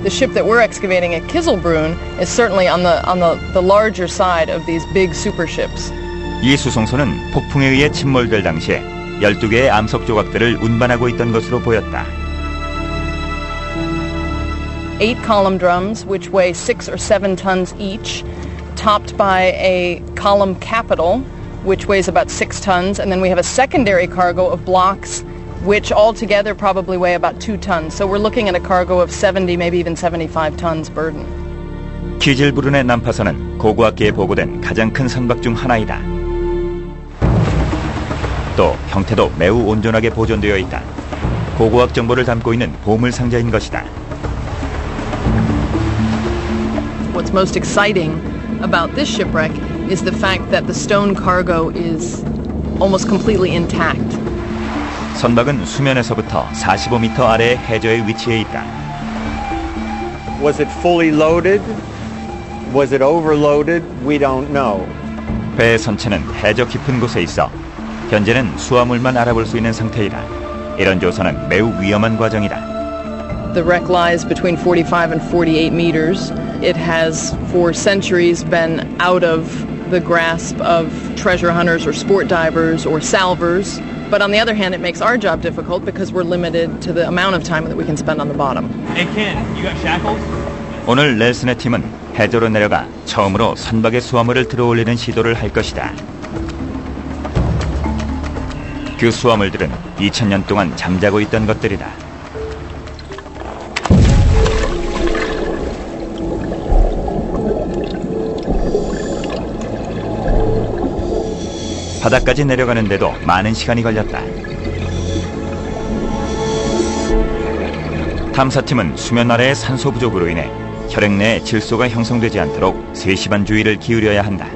[SPEAKER 15] The ship that we're excavating at Kizilbrunn is certainly on the larger side of these big super ships.
[SPEAKER 1] 이 수송선은 폭풍에 의해 침몰될 당시에 12개의 암석 조각들을 운반하고 있던 것으로 보였다.
[SPEAKER 15] 8 column drums, which weigh 6 or 7 tons each, topped by a column capital, which weighs about 6 tons, and then we have a secondary cargo of blocks, which altogether probably weigh about 2 tons. So we're looking at a cargo of 70, maybe even 75 tons burden.
[SPEAKER 1] 키질브룬의 난파선은 고고학계에 보고된 가장 큰 선박 중 하나이다. 또 형태도 매우 온전하게 보존되어 있다. 고고학 정보를 담고 있는 보물 상자인 것이다.
[SPEAKER 15] What's most exciting about this shipwreck is the fact that the stone cargo is almost completely intact.
[SPEAKER 1] 선박은 수면에서부터 45m 아래의 해저에 위치해 있다.
[SPEAKER 16] Was it fully loaded? Was it overloaded? We don't know.
[SPEAKER 1] 배의 선체는 해저 깊은 곳에 있어 현재는 수화물만 알아볼 수 있는 상태이다. 이런 조사는 매우 위험한 과정이다.
[SPEAKER 15] The wreck lies between 45 and 48 meters. It has for centuries been out of the grasp of treasure hunters or sport divers or salvers. But on the other hand, it makes our job difficult because we're limited to the amount of time that we can spend on the bottom.
[SPEAKER 13] Hey Ken, you got shackles?
[SPEAKER 1] 오늘 넬슨의 팀은 해저로 내려가 처음으로 선박의 수화물을 들어올리는 시도를 할 것이다. 그 수화물들은 2000년 동안 잠자고 있던 것들이다. 바닥까지 내려가는데도 많은 시간이 걸렸다. 탐사팀은 수면 아래의 산소 부족으로 인해 혈액 내에 질소가 형성되지 않도록 세심한 주의를 기울여야 한다.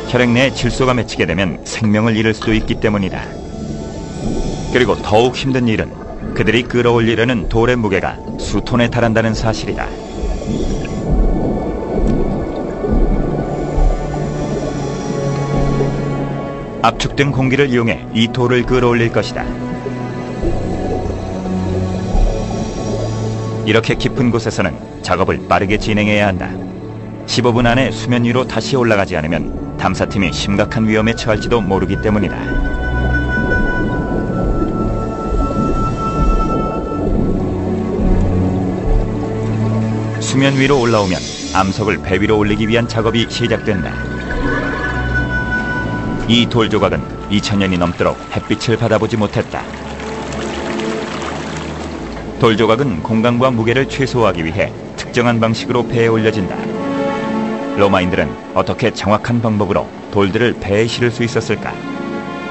[SPEAKER 1] 혈액 내에 질소가 맺히게 되면 생명을 잃을 수도 있기 때문이다. 그리고 더욱 힘든 일은 그들이 끌어올리려는 돌의 무게가 수톤에 달한다는 사실이다. 압축된 공기를 이용해 이 돌을 끌어올릴 것이다. 이렇게 깊은 곳에서는 작업을 빠르게 진행해야 한다. 15분 안에 수면 위로 다시 올라가지 않으면 탐사팀이 심각한 위험에 처할지도 모르기 때문이다. 수면 위로 올라오면 암석을 배 위로 올리기 위한 작업이 시작된다. 이 돌 조각은 2000년이 넘도록 햇빛을 받아보지 못했다. 돌 조각은 공간과 무게를 최소화하기 위해 특정한 방식으로 배에 올려진다. 로마인들은 어떻게 정확한 방법으로 돌들을 배에 실을 수 있었을까?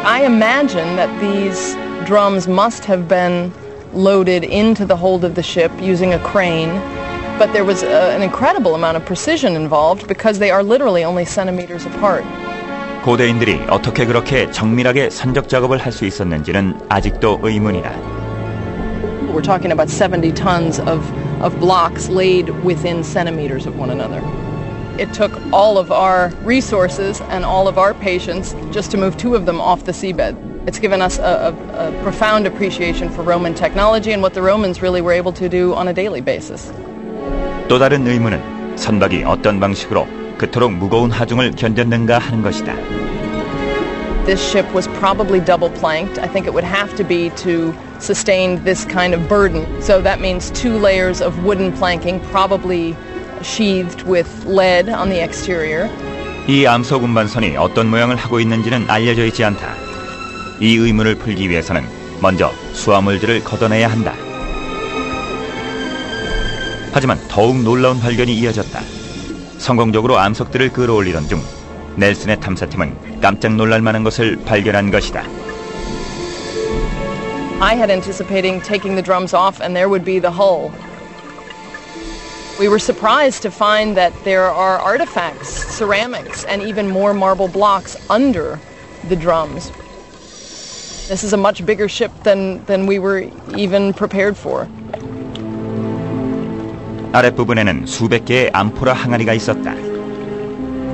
[SPEAKER 15] I imagine that these drums must have been loaded into the hold of the ship using a crane, but there was an incredible amount of precision involved because they are literally only centimeters apart.
[SPEAKER 1] 고대인들이 어떻게 그렇게 정밀하게 선적 작업을 할 수 있었는지는 아직도 의문이다.
[SPEAKER 15] We're talking about 70 tons of blocks laid within centimeters of one another. It took all of our resources and all of our patience just to move 2 of them off the seabed. It's given us a profound appreciation for Roman technology and what the Romans really were able to do on a daily basis.
[SPEAKER 1] 또 다른 의문은 선박이 어떤 방식으로 그토록 무거운 하중을 견뎠는가 하는 것이다.
[SPEAKER 15] This ship was probably double planked. I think it would have to be to sustain this kind of burden. So that means 2 layers of wooden planking, probably sheathed with lead on the exterior.
[SPEAKER 1] 이 암석 운반선이 어떤 모양을 하고 있는지는 알려져 있지 않다. 이 의문을 풀기 위해서는 먼저 수화물들을 걷어내야 한다. 하지만 더욱 놀라운 발견이 이어졌다. 성공적으로 암석들을 끌어올리던 중 넬슨의 탐사팀은 깜짝 놀랄 만한 것을 발견한 것이다.
[SPEAKER 15] I had anticipating taking the drums off and there would be the hull. We were surprised to find that there are artifacts, ceramics, and even more marble blocks under the drums. This is a much bigger ship than we were even prepared for.
[SPEAKER 1] 아랫부분에는 수백 개의 암포라 항아리가 있었다.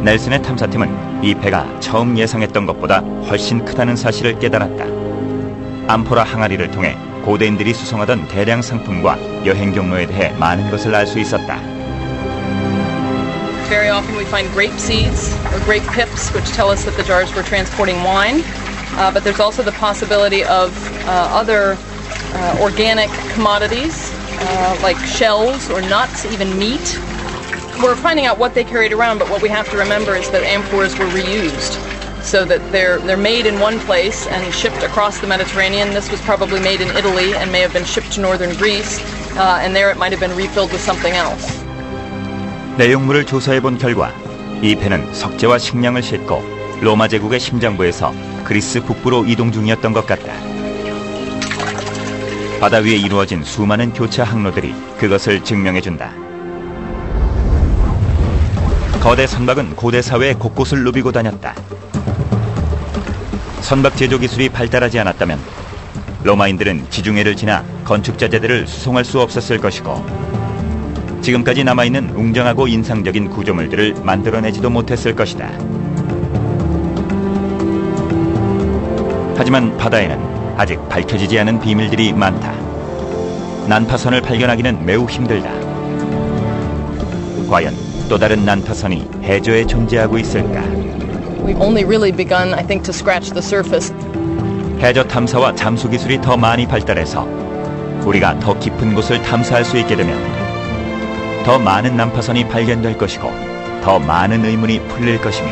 [SPEAKER 1] 넬슨의 탐사팀은 이 배가 처음 예상했던 것보다 훨씬 크다는 사실을 깨달았다. 암포라 항아리를 통해 고대인들이 수송하던 대량 상품과 여행 경로에 대해 많은 것을 알 수 있었다.
[SPEAKER 15] Very often we find grape seeds or grape pips, which tell us that the jars were transporting wine. But there's also the possibility of other organic commodities, like shells or nuts, even meat. We're finding out what they carried around, but what we have to remember is that amphoras were reused. So that they're made in one place and shipped across the Mediterranean. This was probably made in Italy and may have been shipped to northern Greece, and there it might have been refilled with something else.
[SPEAKER 1] 내용물을 조사해본 결과 이 배는 석재와 식량을 싣고 로마 제국의 심장부에서 그리스 북부로 이동 중이었던 것 같다. 바다 위에 이루어진 수많은 교차 항로들이 그것을 증명해준다. 거대 선박은 고대 사회의 곳곳을 누비고 다녔다. 선박 제조 기술이 발달하지 않았다면 로마인들은 지중해를 지나 건축 자재들을 수송할 수 없었을 것이고 지금까지 남아있는 웅장하고 인상적인 구조물들을 만들어내지도 못했을 것이다. 하지만 바다에는 아직 밝혀지지 않은 비밀들이 많다. 난파선을 발견하기는 매우 힘들다. 과연 또 다른 난파선이 해저에 존재하고 있을까?
[SPEAKER 15] We've only really begun, I think, to scratch the surface.
[SPEAKER 1] 해저 탐사와 잠수 기술이 더 많이 발달해서 우리가 더 깊은 곳을 탐사할 수 있게 되면 더 많은 난파선이 발견될 것이고 더 많은 의문이 풀릴 것이며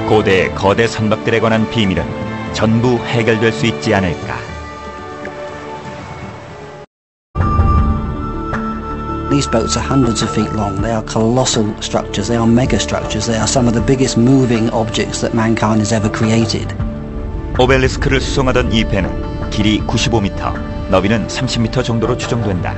[SPEAKER 1] 고대의 거대 선박들에 관한 비밀은 전부 해결될 수 있지 않을까.
[SPEAKER 3] These boats are hundreds of feet long. They are colossal structures. They are mega structures. They are some of the biggest moving objects that mankind has ever created.
[SPEAKER 1] 오벨리스크를 수송하던 이 배는 길이 95m, 너비는 30m 정도로 추정된다.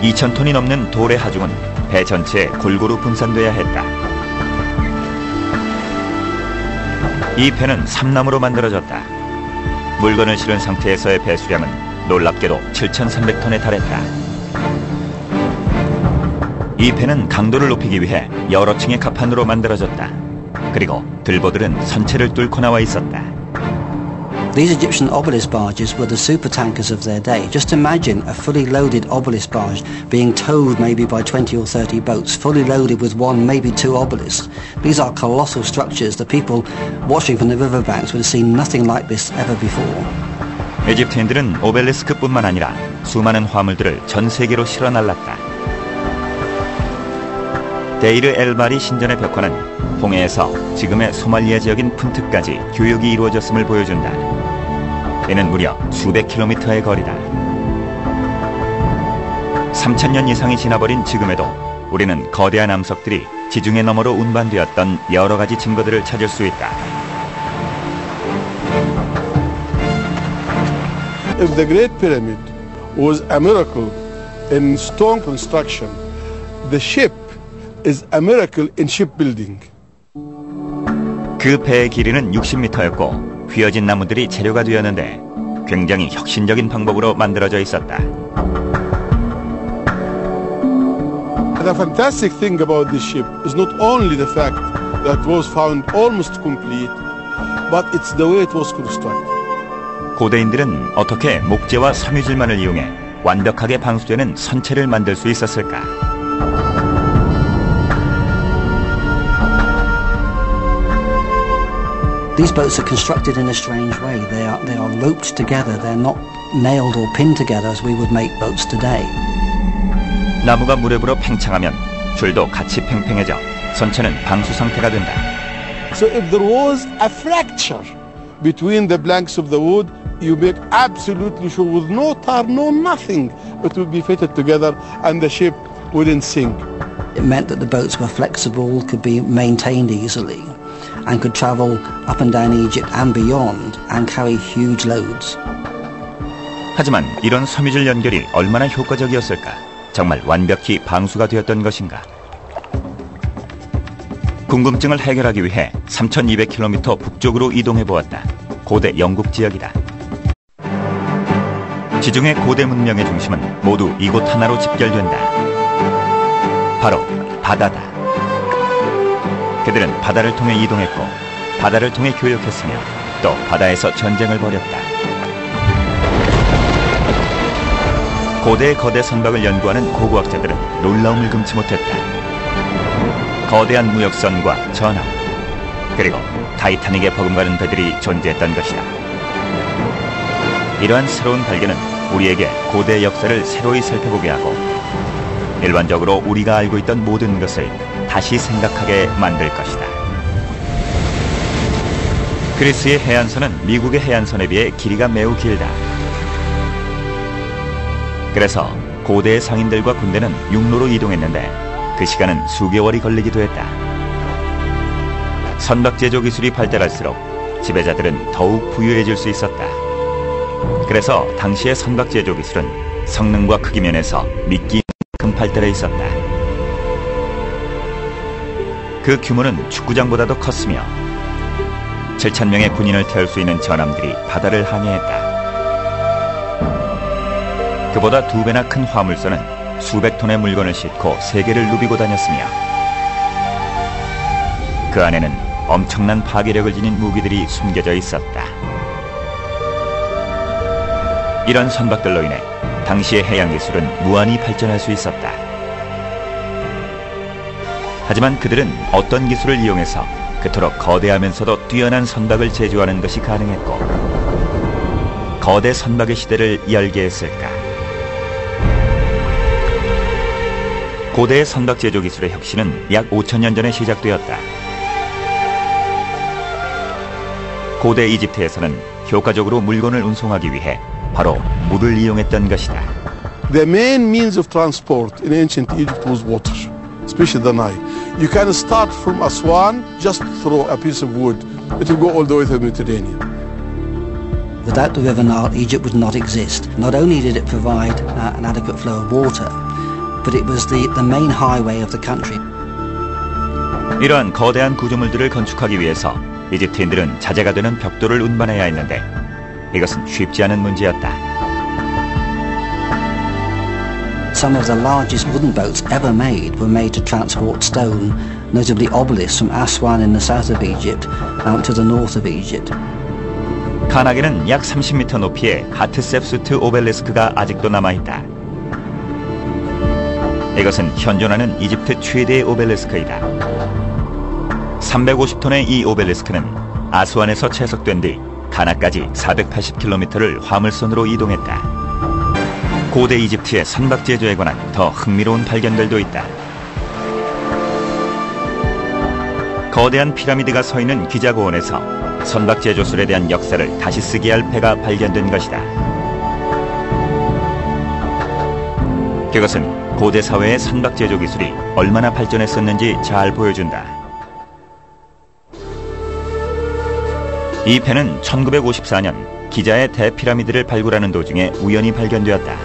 [SPEAKER 1] 2,000톤이 넘는 돌의 하중은 배 전체에 골고루 분산돼야 했다. 이 배는 삼나무로 만들어졌다. 물건을 실은 상태에서의 배 수량은 놀랍게도 7,300톤에 달했다. 이 배는 강도를 높이기 위해 여러 층의 갑판으로 만들어졌다. 그리고 들보들은 선체를 뚫고 나와 있었다.
[SPEAKER 3] These Egyptian obelisk barges were the supertankers of their day. Just imagine a fully loaded obelisk barge being towed maybe by 20 or 30 boats, fully loaded with one, maybe two obelisks. These are colossal structures. The people watching from the riverbanks would have seen nothing like this ever before.
[SPEAKER 1] 이집트인들은 오벨리스크뿐만 아니라 수많은 화물들을 전 세계로 실어 날랐다. 데이르 엘바리 신전의 벽화는 홍해에서 지금의 소말리아 지역인 푼트까지 교역이 이루어졌음을 보여준다. 이는 무려 수백 킬로미터의 거리다. 3,000년 이상이 지나버린 지금에도 우리는 거대한 암석들이 지중해 너머로 운반되었던 여러 가지 증거들을 찾을 수 있다.
[SPEAKER 2] If the Great Pyramid was a miracle in stone construction, the ship is a miracle in shipbuilding.
[SPEAKER 1] 그 배의 길이는 60m였고 휘어진 나무들이 재료가 되었는데 굉장히 혁신적인 방법으로 만들어져 있었다.
[SPEAKER 2] The fantastic thing about this ship is not only the fact that it was found almost complete, but it's the way it was constructed.
[SPEAKER 1] 고대인들은 어떻게 목재와 섬유질만을 이용해 완벽하게 방수되는 선체를 만들 수 있었을까?
[SPEAKER 3] These boats are constructed in a strange way. They are roped together. They're not nailed or pinned together as we would make boats today.
[SPEAKER 1] 나무가 물에 불어 팽창하면 줄도 같이 팽팽해져 선체는 방수 상태가 된다.
[SPEAKER 2] So if there was a fracture between the planks of the wood, you make absolutely sure with no tar, no nothing, it would be fitted together and the ship wouldn't sink.
[SPEAKER 3] It meant that the boats were flexible, could be maintained easily, and could travel up and down Egypt and beyond and carry huge loads.
[SPEAKER 1] 하지만 이런 섬유질 연결이 얼마나 효과적이었을까? 정말 완벽히 방수가 되었던 것인가? 궁금증을 해결하기 위해 3,200km 북쪽으로 이동해 보았다. 고대 영국 지역이다. 지중해 고대 문명의 중심은 모두 이곳 하나로 집결된다. 바로 바다다. 그들은 바다를 통해 이동했고 바다를 통해 교역했으며 또 바다에서 전쟁을 벌였다. 고대의 거대 선박을 연구하는 고고학자들은 놀라움을 금치 못했다. 거대한 무역선과 전함, 그리고 타이타닉에 버금가는 배들이 존재했던 것이다. 이러한 새로운 발견은 우리에게 고대 역사를 새로이 살펴보게 하고 일반적으로 우리가 알고 있던 모든 것을 다시 생각하게 만들 것이다. 그리스의 해안선은 미국의 해안선에 비해 길이가 매우 길다. 그래서 고대의 상인들과 군대는 육로로 이동했는데 그 시간은 수개월이 걸리기도 했다. 선박 제조 기술이 발달할수록 지배자들은 더욱 부유해질 수 있었다. 그래서 당시의 선박 제조 기술은 성능과 크기 면에서 믿기 힘든 발달해 있었다. 그 규모는 축구장보다도 컸으며 7,000명의 군인을 태울 수 있는 전함들이 바다를 항해했다. 그보다 2배나 큰 화물선은 수백 톤의 물건을 싣고 세계를 누비고 다녔으며 그 안에는 엄청난 파괴력을 지닌 무기들이 숨겨져 있었다. 이런 선박들로 인해 당시의 해양 기술은 무한히 발전할 수 있었다. 하지만 그들은 어떤 기술을 이용해서 그토록 거대하면서도 뛰어난 선박을 제조하는 것이 가능했고 거대 선박의 시대를 열게 했을까? 고대의 선박 제조 기술의 혁신은 약 5,000년 전에 시작되었다. 고대 이집트에서는 효과적으로 물건을 운송하기 위해 바로 물을 이용했던 것이다.
[SPEAKER 2] The main means of transport in ancient Egypt was water, especially the Nile. You can start from Aswan, just throw a piece of wood. It will go all the way to the Mediterranean.
[SPEAKER 3] Without the River Nile, Egypt would not exist. Not only did it provide an adequate flow of water, but it was the main highway of the country.
[SPEAKER 1] 이러한 거대한 구조물들을 건축하기 위해서 이집트인들은 자재가 되는 벽돌을 운반해야 했는데 이것은 쉽지 않은 문제였다.
[SPEAKER 3] Some of the largest wooden boats ever made were made to transport stone, notably obelisks from Aswan in the south of Egypt out to the north of Egypt.
[SPEAKER 1] 카나크는 약 30m 높이의 하트셉수트 오벨리스크가 아직도 남아있다. 이것은 현존하는 이집트 최대의 오벨리스크이다. 350톤의 이 오벨리스크는 아스완에서 채석된 뒤 카나크까지 480km를 화물선으로 이동했다. 고대 이집트의 선박 제조에 관한 더 흥미로운 발견들도 있다. 거대한 피라미드가 서 있는 기자고원에서 선박 제조술에 대한 역사를 다시 쓰게 할 배가 발견된 것이다. 그것은 고대 사회의 선박 제조 기술이 얼마나 발전했었는지 잘 보여준다. 이 배는 1954년 기자의 대피라미드를 발굴하는 도중에 우연히 발견되었다.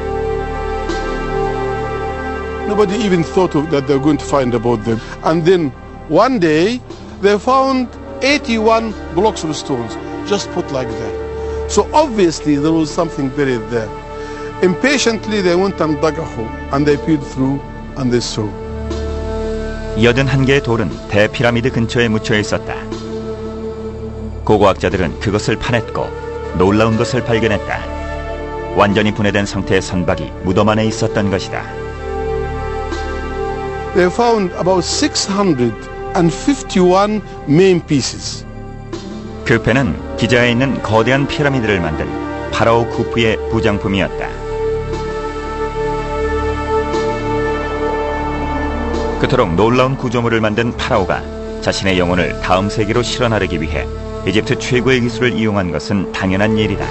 [SPEAKER 2] Nobody even thought that they were going to find about them. And then one day they found 81 blocks of stones just put like that. So obviously there was something buried there. Impatiently they went and dug a hole and they peered through and they saw.
[SPEAKER 1] 81개의 돌은 대피라미드 근처에 묻혀 있었다. 고고학자들은 그것을 파냈고 놀라운 것을 발견했다. 완전히 분해된 상태의 선박이 무덤 안에 있었던 것이다.
[SPEAKER 2] They found about 651 main pieces.
[SPEAKER 1] 그 배는 기자에 있는 거대한 피라미드를 만든 파라오 쿠프의 부장품이었다. 그토록 놀라운 구조물을 만든 파라오가 자신의 영혼을 다음 세계로 실어나르기 위해 이집트 최고의 기술을 이용한 것은 당연한 일이다.